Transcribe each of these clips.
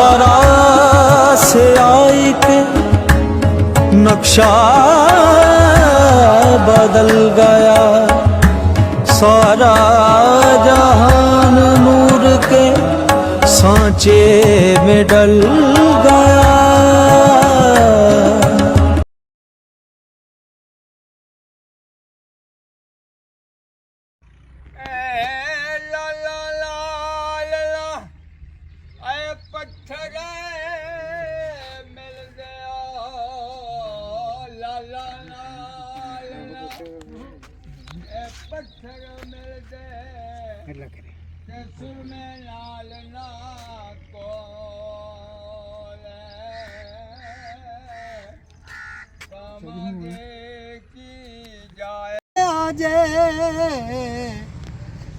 तरह से आई के नक्शा बदल गया, सारा जहान नूर के सांचे में डल गया। आजे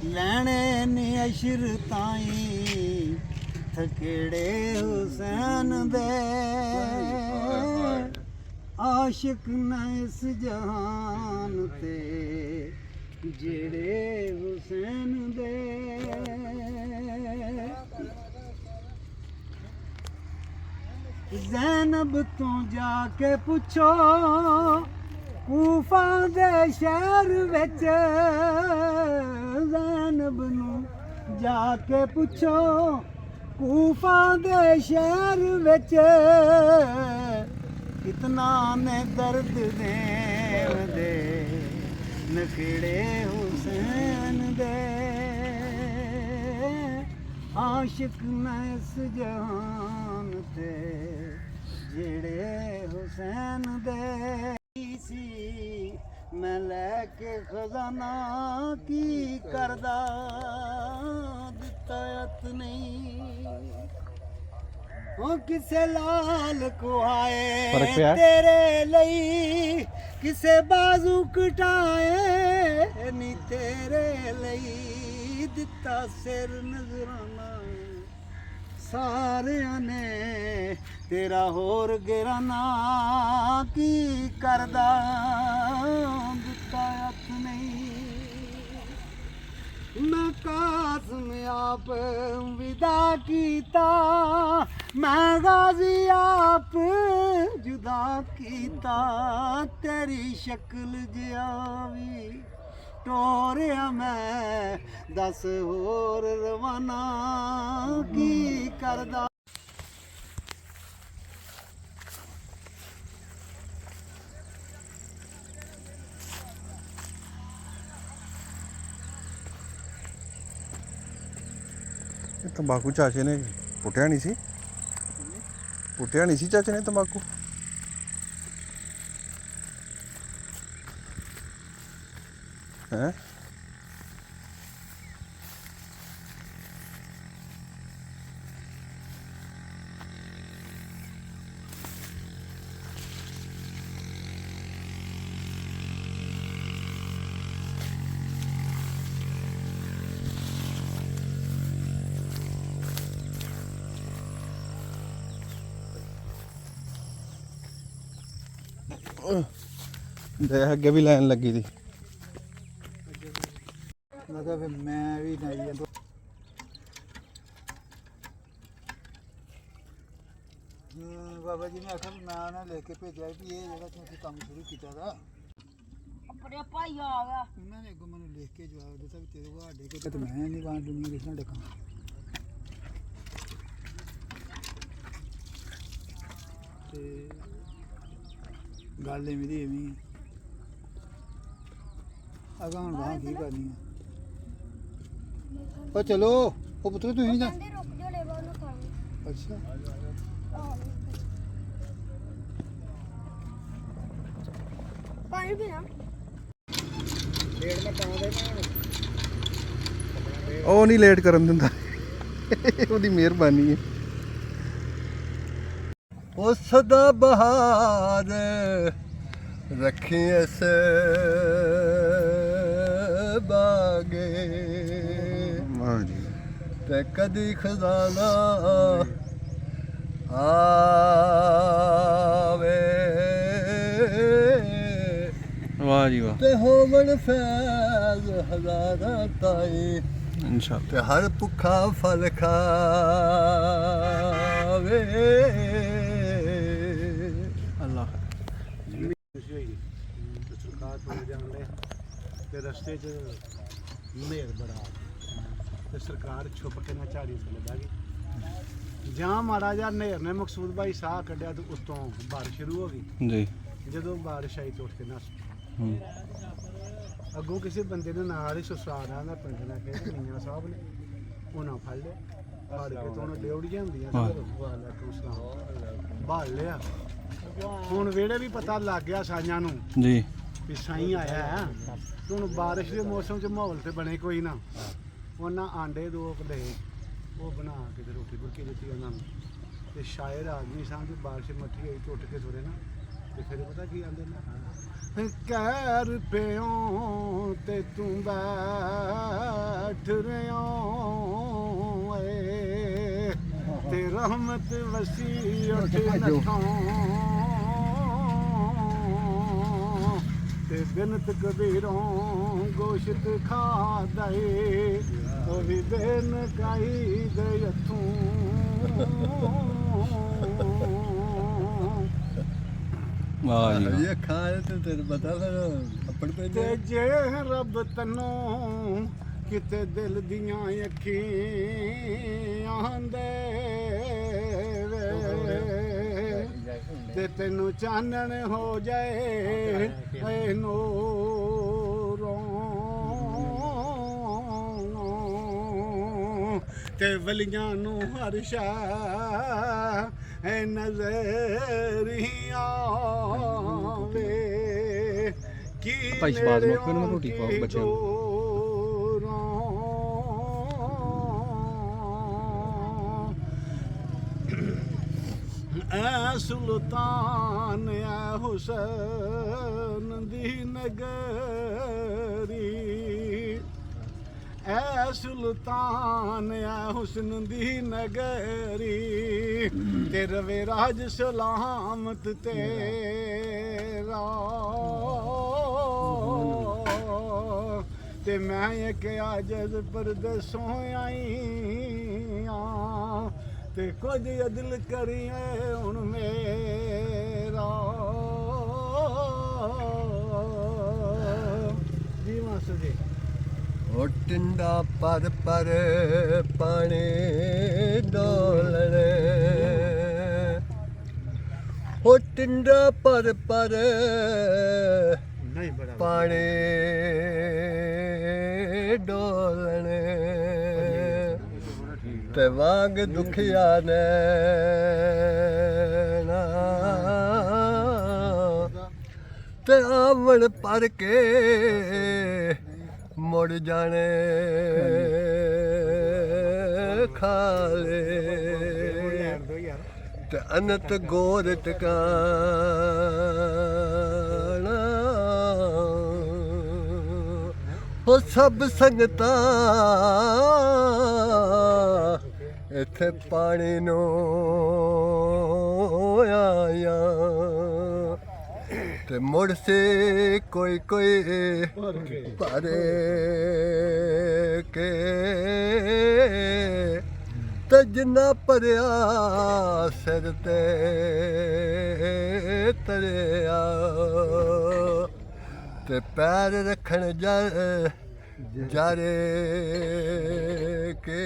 लैने नी अशर ताई थकेड़े हुसैन दे, आशिक न इस जहान ते जेड़े हुसैन दे। ज़ैनब तो जाके पुछो कूफा दे शहर विच, ज़ैनब नू जाके पुछो कूफा दे शहर विच, कितना ने दर्द दे नखेड़े हुसैन दे, आशिक न इस जहान ते जेड़े हुसैन दे। मैं लैके खजाना की करदा दिता यत नहीं, ओ किसे लाल को आए तेरे लई, किसे बाजू कटाए नी तेरे लई, दिता सिर नजराना सारियां ने तेरा होर गिराना की करदा दिता यत नहीं। मैं कासम आप विदा कीता, मैं गाजी आप जुदा कीता, तेरी शक्ल जियावी टोरिया मैं दस होर रवाना की करदा। तंबाकू चाचे ने पुट्टिया नहीं सी, पुट्टिया नहीं सी चाचे ने तंबाकू। हैं ਦੇ ਅੱਗੇ ਵੀ ਲਾਈਨ ਲੱਗੀ ਦੀ। मतलब मैं भी नहीं बाबा जी ने आखा मैं उन्हें लेके भेजा कि ये जगह तुम काम शुरू किया था, अपने भाई आ गया उन्होंने अगों मैंने लिख के जवाब दिता कि तेरे को हाडे को तो मैं नहीं बांट दूंगी किसने देखा। ते गल मेरी एवं अगा हूँ वहाँ की करनी है। और चलो वो पुत्र तू ही जा। अच्छा पानी पीना लेट में पाँव दे ਉਹ ਨਹੀਂ ਲੇਟ ਕਰਨ ਦਿੰਦਾ, ਉਹਦੀ ਮਿਹਰਬਾਨੀ ਹੈ। ਉਸ ਦਾ ਬਹਾਰ ਰੱਖੀ ਇਸ ਬਾਗੇ ਵਾਹ ਜੀ, ਤੇ ਕਦੀ ਖਜ਼ਾਨਾ ਆਵੇ ਵਾਹ ਜੀ ਵਾਹ, ਤੇ ਹੋਵਣ ਫੈਜ਼ ਹਜ਼ਾਰਾਂ ਤਾਈ इंशाअल्लाह। ਤੇ ਹਰ ਭੁੱਖਾ ਫਲ ਖਾਵੇ। ਜਾਵੇ ਅੱਲਾ ਖੁਸ਼ੀ ਹੋਈ ਤੇ ਸਰਕਾਰ ਤੋਂ ਜਾਂਦੇ ਤੇ ਰਸਤੇ 'ਚ ਨੇਰ ਬੜਾ ਆ ਗਿਆ ਤੇ ਸਰਕਾਰ ਛੁਪ ਕੇ ਨਾ ਝਾੜੀ ਥੱਲੇ ਬਹਿ ਗਈ ਜਾਂ ਮਾੜਾ ਜਿਹਾ ਨੇਰ ਨੇ ਮਕਸੂਦ ਭਾਈ ਸਾਹ ਕੱਢਿਆ ਤੇ ਉਸ ਤੋਂ ਬਾਰਿਸ਼ ਸ਼ੁਰੂ ਹੋ ਗਈ ਜੀ ਜਦੋਂ ਬਾਰਿਸ਼ ਆਈ ਤਾਂ ਉੱਠ ਕੇ ਨੱਸ ਹੂੰ ਅੱਗੋਂ ਕਿਸੇ ਬੰਦੇ ਨੇ ਨਾਲ ਹੀ ਸੁਸਰਾਰਾਂ ਦਾ ਪਿੰਡ ਲੈ ਕੇ ਮੀਆਂ ਸਾਹਿਬ ਨੇ ਉਹਨਾਂ ਫੜ ਲਿਆ ਫੜ ਕੇ ਤੋਂ ਡਿਉੜੀਆਂ ਹੁੰਦੀਆਂ ਭਾਲ ਲਿਆ ਹੁਣ ਵੇੜੇ ਵੀ ਪਤਾ ਲੱਗ ਗਿਆ ਸਾਈਆਂ ਨੂੰ ਜੀ ਵੀ ਸਾਈਂ ਆਇਆ ਹੈ ਤੇ ਹੁਣ ਬਾਰਿਸ਼ ਦੇ ਮੌਸਮ 'ਚ ਮਾਹੌਲ ਤੇ ਬਣੇ ਕੋਈ ਨਾ ਉਹਨਾਂ ਆਂਡੇ ਦੋ ਕਢੇ ਉਹ ਬਣਾ ਕੇ ਤੇ ਰੋਟੀ ਬੁਰਕੀ ਦਿੱਤੀ ਉਹਨਾਂ ਨੂੰ ਤੇ ਸ਼ਾਇਰ ਆਦਮੀ ਸਮਝ ਬਾਰਿਸ਼ ਮੱਠੀ ਹੋਈ ਟੁੱਟ ਕੇ ਤੁਰੇ ਨਾ ਤੇ ਫਿਰ ਪਤਾ ਕੀ ਆਂਦੇ ਨੇ ਕਹਿਰ ਪਿਓ ਤੇ ਤੂੰ ਬੈਠ ਰਿਓ ਏ ਤੇ ਰਹਿਮਤ ਵਸੀ ਉੱਠ ਨਠਾਂ ਤੇ ਬਿਨਤ ਕਬੀਰੋਂ ਗੋਸ਼ਤ ਖਾਦਾਏ ਉਹ ਵੀ ਬੇਨ ਕਾਈ ਦੇ ਹੱਥੋਂ ਵਾਹ ਜੀ ਇਹ ਖਾਏ ਤੇ ਤੈਨੂੰ ਪਤਾ ਫਿਰ ਅੱਪੜ ਪੈ ਤੇ ਜੇ ਰੱਬ ਤੈਨੂੰ ਕਿਤੇ ਦਿਲ ਦੀਆਂ ਅੱਖੀਆਂ ਦੇਵੇ ਤੇ ਤੈਨੂੰ ਚਾਨਣ ਹੋ ਜਾਏ ਏ ਨੂਰੋਂ ਤੇ ਵਲੀਆਂ ਨੂੰ ਹਰ ਸ਼ਾ ਐ ਨਜ਼ਰ ਹੀ ਆਵੇ ਕੀ ਭਾਈ ਸ਼ਬਾਜ਼ ਮੌਕੇ ਨੂੰ ਰੋਟੀ ਖਵਾਓ ਬੱਚਿਆਂ ਨੂੰ। ਐ ਸੁਲਤਾਨ ਐ ਹੁਸਨ ਦੀ ਨਗਰੀ ਐ ਸੁਲਤਾਨ ਐ ਹੁਸਨ ਦੀ ਨਗਰੀ ਤੇ ਰਵੇ ਰਾਜ ਸਲਾਮਤ ਤੇਰਾ ਤੇ ਮੈਂ ਇੱਕ ਆਜਜ਼ ਪਰਦੇਸੋਂ ਆਈ ਆਂ ਤੇ ਕੁਝ ਅਦਲ ਕਰੀਏ ਹੁਣ ਮੇਰਾ ਜੀ ਮਾਸਟਰ ਜੀ ਉਹ ਟਿੰਡਾ ਪਰ ਪਾਣੀ ਡੋਲਣੇ ਉਹ ਟਿੰਡਾ ਪਰ ਨਹੀਂ ਬੜਾ ਪਾਣੀ ਡੋਲਣੇ ਤੇ ਵਾਂਗ ਦੁਖੀਆ ਨੇ ਨਾ ਤੇ ਆਵਣ ਪਰ ਕੇ ਮੁੜ ਜਾਣੇ ਖਾਲੇ ਤੇ ਅਨਤ ਗੋਰ ਟਿਕਾਣਾ ਉਹ ਸਭ ਸੰਗਤਾਂ ਇੱਥੇ ਪਾਣੀ ਨੂੰ ਆਇਆ ਤੇ ਮੁੜ ਸੇ ਕੋਈ ਭਰੇ ਕੇ ਤੇ ਜਿੰਨਾ ਭਰਿਆ ਸਿਰ ਤੇ ਤਰਿਆ ਤੇ ਪੈਰ ਰੱਖਣ ਜਾਰੇ ਕੇ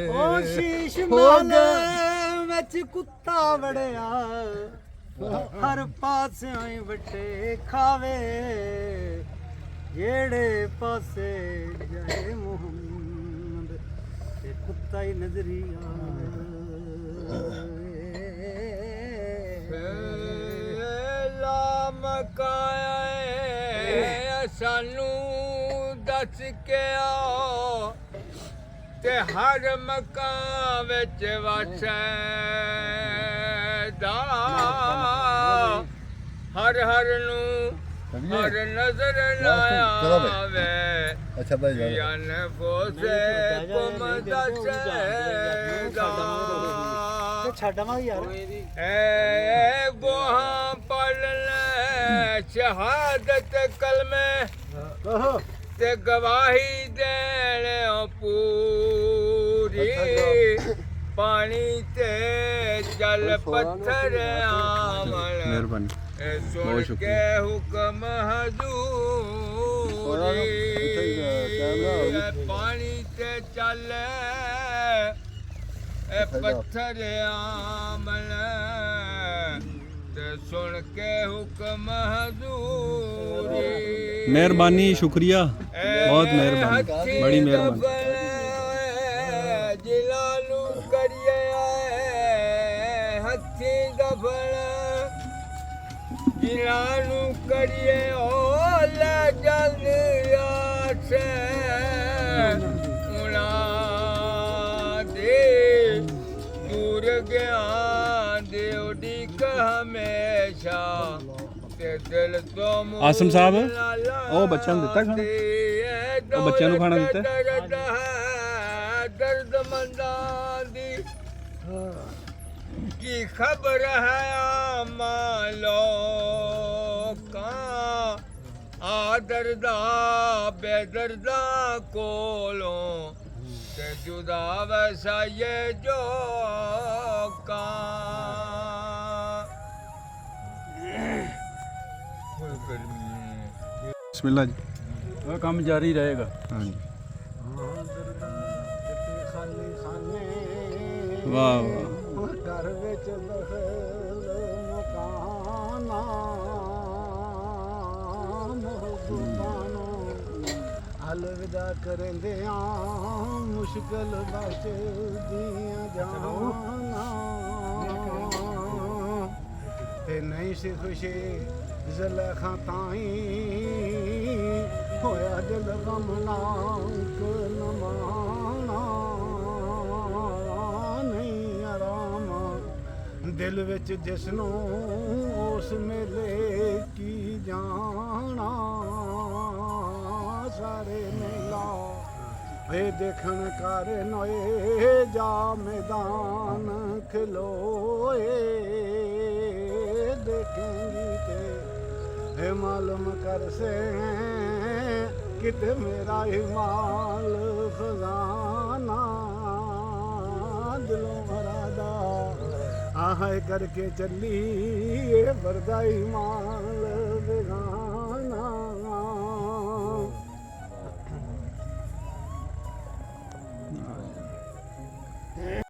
ਉਹ ਸ਼ੀਸ਼ ਮਹਲ ਵਿੱਚ ਕੁੱਤਾ ਵੜਿਆ ਹਰ ਪਾਸਿਓਂ ਹੀ ਵੱਟੇ ਖਾਵੇ ਜਿਹੜੇ ਪਾਸੇ ਜਾਏ ਮੁਹੰਮਦ ਤੇ ਕੁੱਤਾ ਹੀ ਨਜ਼ਰੀ ਲਾ ਮਕਾਏ ਸਾਨੂੰ ਦੱਸ ਕੇ ਆਓ ਤੇ ਹਰ ਮਕਾਨ ਵਿੱਚ ਵਸਦਾ ਹਰ ਨੂੰ ਹਰ ਨਜ਼ਰ ਲਾਵੇ ਅੱਛਾ ਭਾਈ ਯਾਨ ਫੋਸੇ ਤੁਮ ਦੱਸੇਗਾ ਛੱਡ ਆਵਾਂਗੇ ਯਾਰ ਐ ਗੋਹਾਂ ਪੜ ਲੈ ਸ਼ਹਾਦਤ ਕਲਮੇ ਤੇ ਗਵਾਹੀ ਦੇਣ ਪੂਰੀ ਪਾਣੀ ਤੇ ਜਲ ਪੱਥਰ ਆਮਲ ਮਿਹਰਬਾਨੀ ਇਹ ਸੁਣ ਬਹੁਤ ਸ਼ੁਕਰੀਆ। ਕੇ ਹੁਕਮ ਹਜ਼ੂਰੀ ਇਹ ਪਾਣੀ ਤੇ ਚੱਲੇ ਇਹ ਪੱਥਰ ਆਮਲ ਤੇ ਸੁਣ ਕੇ ਹੁਕਮ ਹਜ਼ੂਰੀ ਮਿਹਰਬਾਨੀ ਸ਼ੁਕਰੀਆ ਬਹੁਤ ਮਿਹਰਬਾਨੀ ਬੜੀ ਮਿਹਰਬਾਨੀ ਜਿਨ੍ਹਾਂ ਨੂੰ ਕਰੀਏ ਹੱਥੀਂ ਦਫਨ ਜਿਨ੍ਹਾਂ ਨੂੰ ਕਰੀਏ ਉਹ ਲੈ ਜਾਂਦੇ ਆਸੇ ਉਹਨਾਂ ਦੇ ਦੂਰ ਗਿਆਨ ਦੇ ਉਡੀਕ ਹਮੇਸ਼ਾ ਤੇ ਦਿਲ ਤੋਂ ਆਸਮ ਸਾਹਿਬ, ਉਹ ਬੱਚਿਆਂ ਨੂੰ ਦਿੱਤਾ ਖਾਣਾ? ਉਹ ਬੱਚਿਆਂ ਨੂੰ ਖਾਣਾ ਦਿੱਤਾ? ਦਰਦਮੰਦਾਂ ਦੀ ਕੀ ਖਬਰ ਹੈ ਆਮਾਂ ਲੋਕਾਂ ਆ ਦਰਦਾ ਬੇਦਰਦਾ ਕੋਲੋਂ ਤੇ ਜੁਦਾ ਵਸਾਏ ਜੋ ਕਾਂ ਬਿਸਮਿਲ੍ਲਾ ਜੀ ਕੰਮ ਜਾਰੀ ਰਹੇਗਾ। ਹਾਂਜੀ ਖਾਲੀ ਖਾਨੇ ਵਾਹ ਵਾਹ ਘਰ ਵਿੱਚ ਦਖਲ ਮਕਾਨਾ ਮਹਬੂਬਾਨੋ ਅਲਵਿਦਾ ਕਰਦੇ ਆ ਮੁਸ਼ਕਲ ਬਚਦੀਆਂ ਜਾਨਾ ਤੇ ਨਹੀਂ ਸੀ ਖੁਸ਼ੀ ਜ਼ਲਖਾਂ ਤਾਈ ਹੋਇਆ ਦਿਲ ਗਮ ਨਾਕ ਨਮਾਣਾ ਨਹੀਂ ਆਰਾਮ ਦਿਲ ਵਿੱਚ ਜਿਸ ਨੂੰ ਉਸ ਮੇਲੇ ਕੀ ਜਾਣਾ ਸਾਰੇ ਮੇਲਾ ਵੇ ਦੇਖਣ ਕਰ ਨੋਏ ਜਾ ਮੈਦਾਨ ਖਲੋਏ देखेंगी ते हे मालूम कर से कित मेरा हिमाल खजाना दिलों मरादा आह करके चली बरदा हिमाल बेगाना